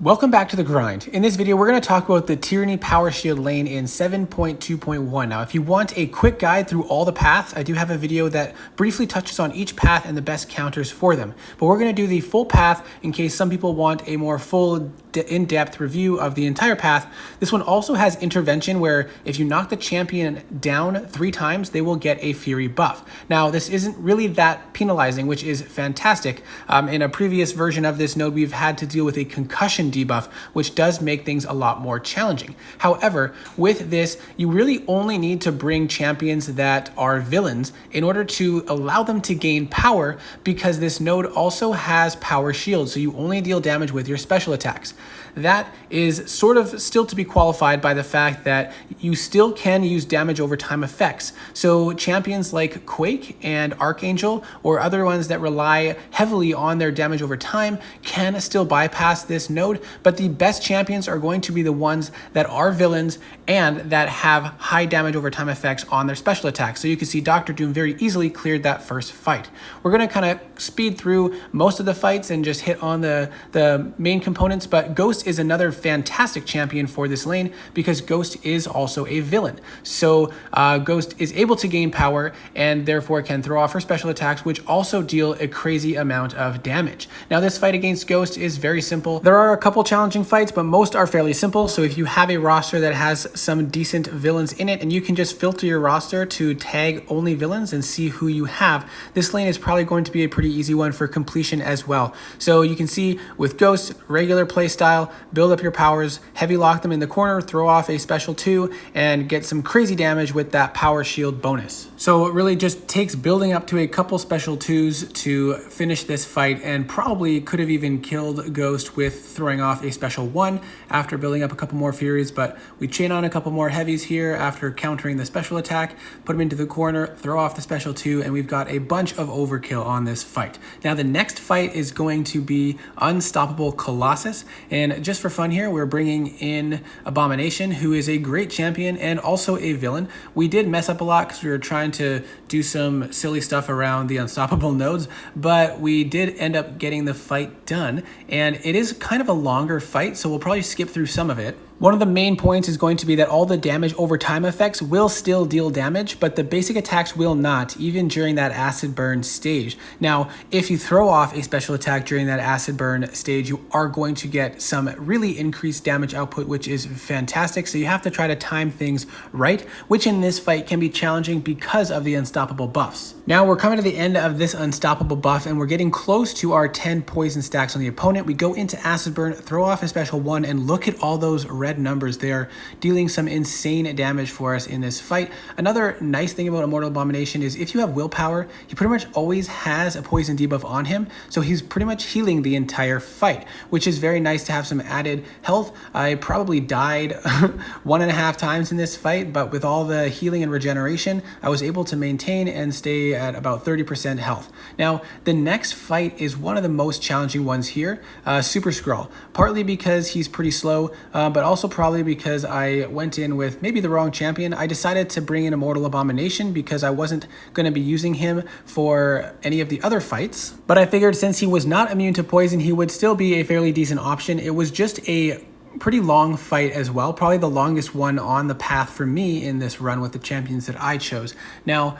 Welcome back to The Grind. In this video, we're going to talk about the Tyranny Power Shield lane in 7.2.1. Now, if you want a quick guide through all the paths, I do have a video that briefly touches on each path and the best counters for them. But we're going to do the full path in case some people want a more full, in-depth review of the entire path. This one also has intervention where if you knock the champion down 3 times, they will get a Fury buff. Now, this isn't really that penalizing, which is fantastic. In a previous version of this node, we've had to deal with a concussion debuff, which does make things a lot more challenging. However, with this, you really only need to bring champions that are villains in order to allow them to gain power, because this node also has power shield, so you only deal damage with your special attacks. That is sort of still to be qualified by the fact that you still can use damage over time effects. So champions like Quake and Archangel, or other ones that rely heavily on their damage over time, can still bypass this node, but the best champions are going to be the ones that are villains and that have high damage over time effects on their special attacks. So you can see Dr. Doom very easily cleared that first fight. We're going to kind of speed through most of the fights and just hit on the main components, but Ghost is another fantastic champion for this lane because Ghost is also a villain. So Ghost is able to gain power and therefore can throw off her special attacks, which also deal a crazy amount of damage. Now, this fight against Ghost is very simple. There are a couple challenging fights, but most are fairly simple. So if you have a roster that has some decent villains in it and you can just filter your roster to tag only villains and see who you have, this lane is probably going to be a pretty easy one for completion as well. So you can see with Ghost, regular play style, build up your powers, heavy lock them in the corner, throw off a special 2, and get some crazy damage with that power shield bonus. So it really just takes building up to a couple special 2s to finish this fight, and probably could have even killed Ghost with throwing off a special 1 after building up a couple more Furies, but we chain on a couple more heavies here after countering the special attack, put them into the corner, throw off the special 2, and we've got a bunch of overkill on this fight. Now, the next fight is going to be Unstoppable Colossus, and just for fun here, we're bringing in Abomination, who is a great champion and also a villain. We did mess up a lot because we were trying to do some silly stuff around the unstoppable nodes, but we did end up getting the fight done, and it is kind of a longer fight, so we'll probably skip through some of it. One of the main points is going to be that all the damage over time effects will still deal damage, but the basic attacks will not, even during that acid burn stage. Now, if you throw off a special attack during that acid burn stage, you are going to get some really increased damage output, which is fantastic. So you have to try to time things right, which in this fight can be challenging because of the unstoppable buffs. Now we're coming to the end of this unstoppable buff, and we're getting close to our 10 poison stacks on the opponent. We go into acid burn, throw off a special 1, and look at all those red numbers. They are dealing some insane damage for us in this fight. Another nice thing about Immortal Abomination is if you have willpower, he pretty much always has a poison debuff on him, so he's pretty much healing the entire fight, which is very nice to have some added health. I probably died 1.5 times in this fight, but with all the healing and regeneration, I was able to maintain and stay at about 30% health. Now, the next fight is one of the most challenging ones here, Super Skrull, partly because he's pretty slow, but also probably because I went in with maybe the wrong champion. I decided to bring in Immortal Abomination because I wasn't going to be using him for any of the other fights, but I figured since he was not immune to poison, he would still be a fairly decent option. It was just a pretty long fight as well, probably the longest one on the path for me in this run with the champions that I chose. Now,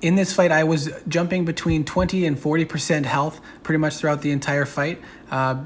in this fight, I was jumping between 20 and 40% health pretty much throughout the entire fight,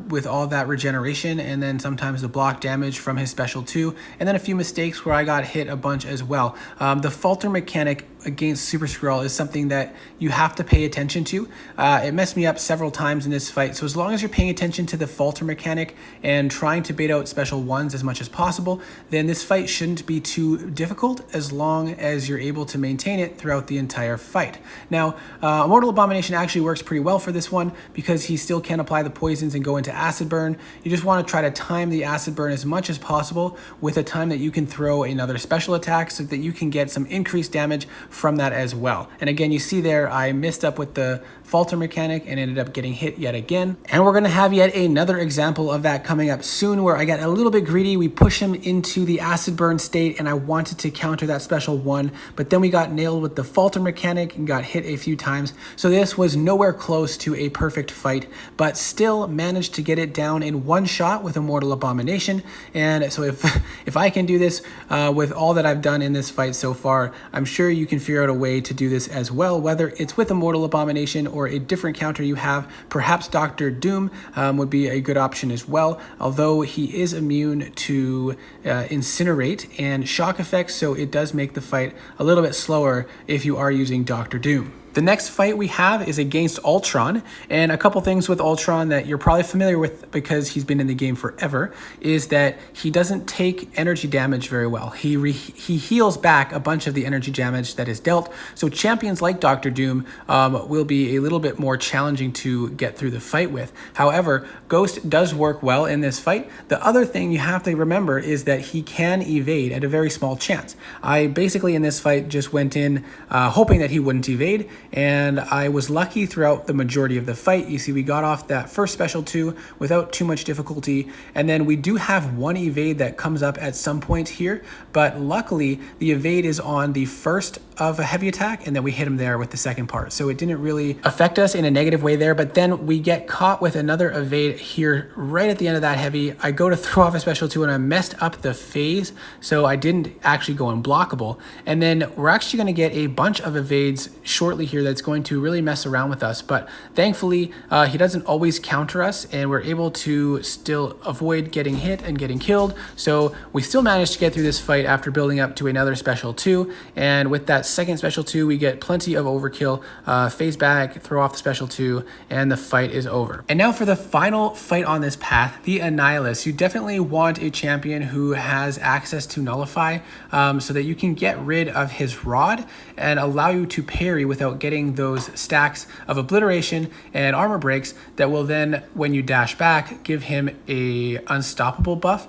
with all that regeneration, and then sometimes the block damage from his special 2, and then a few mistakes where I got hit a bunch as well. The falter mechanic against Super Skrull is something that you have to pay attention to. It messed me up several times in this fight, so as long as you're paying attention to the falter mechanic and trying to bait out special 1s as much as possible, then this fight shouldn't be too difficult as long as you're able to maintain it throughout the entire fight. Now, Immortal Abomination actually works pretty well for this one because he still can apply the poisons and go into acid burn. You just want to try to time the acid burn as much as possible with a time that you can throw another special attack so that you can get some increased damage from that as well. And again, you see there, I missed up with the falter mechanic and ended up getting hit yet again. And we're gonna have yet another example of that coming up soon, where I got a little bit greedy. We push him into the acid burn state and I wanted to counter that special one, but then we got nailed with the falter mechanic and got hit a few times. So this was nowhere close to a perfect fight, but still managed to get it down in one shot with Immortal Abomination. And so if I can do this with all that I've done in this fight so far, I'm sure you can figure out a way to do this as well, whether it's with Immortal Abomination or a different counter you have. Perhaps Dr. Doom would be a good option as well, although he is immune to Incinerate and shock effects, so it does make the fight a little bit slower if you are using Dr. Doom. The next fight we have is against Ultron, and a couple things with Ultron that you're probably familiar with because he's been in the game forever is that he doesn't take energy damage very well. He heals back a bunch of the energy damage that is dealt, so champions like Dr. Doom will be a little bit more challenging to get through the fight with. However, Ghost does work well in this fight. The other thing you have to remember is that he can evade at a very small chance. I basically in this fight just went in hoping that he wouldn't evade, and I was lucky throughout the majority of the fight. You see, we got off that first special 2 without too much difficulty, and then we do have one evade that comes up at some point here, but luckily the evade is on the first of a heavy attack, and then we hit him there with the second part. So it didn't really affect us in a negative way there, but then we get caught with another evade here right at the end of that heavy. I go to throw off a special 2 and I messed up the phase, so I didn't actually go unblockable. And then we're actually gonna get a bunch of evades shortly here that's going to really mess around with us, but thankfully he doesn't always counter us, and we're able to still avoid getting hit and getting killed. So we still managed to get through this fight after building up to another special 2, and with that second special 2 we get plenty of overkill, phase back, throw off the special 2, and the fight is over. And now for the final fight on this path, the Annihilus. You definitely want a champion who has access to nullify so that you can get rid of his rod and allow you to parry without getting those stacks of obliteration and armor breaks that will then, when you dash back, give him a unstoppable buff.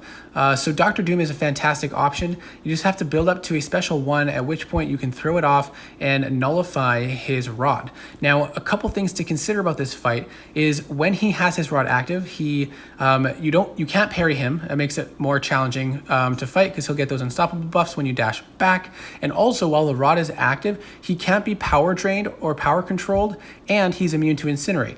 So Dr. Doom is a fantastic option. You just have to build up to a special 1, at which point you can throw it off and nullify his rod. Now, a couple things to consider about this fight is when he has his rod active, you can't parry him. It makes it more challenging to fight because he'll get those unstoppable buffs when you dash back. And also, while the rod is active, he can't be power drained or power controlled, and he's immune to Incinerate.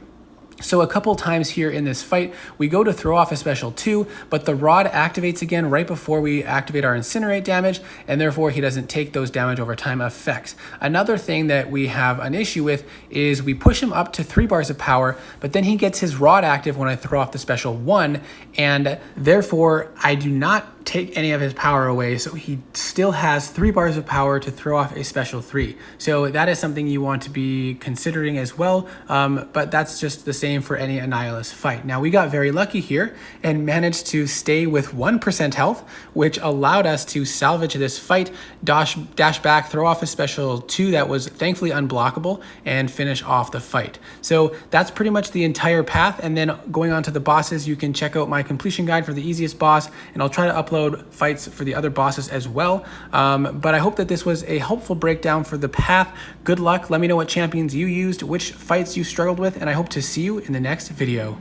So a couple times here in this fight, we go to throw off a special 2, but the rod activates again right before we activate our Incinerate damage, and therefore he doesn't take those damage over time effects. Another thing that we have an issue with is we push him up to 3 bars of power, but then he gets his rod active when I throw off the special 1, and therefore I do not take any of his power away, so he still has 3 bars of power to throw off a special 3. So that is something you want to be considering as well, but that's just the same for any Annihilus fight. Now, we got very lucky here and managed to stay with 1% health, which allowed us to salvage this fight, dash back, throw off a special 2 that was thankfully unblockable, and finish off the fight. So that's pretty much the entire path, and then going on to the bosses, you can check out my completion guide for the easiest boss, and I'll try to upload fights for the other bosses as well. But I hope that this was a helpful breakdown for the path. Good luck. Let me know what champions you used, which fights you struggled with, and I hope to see you in the next video.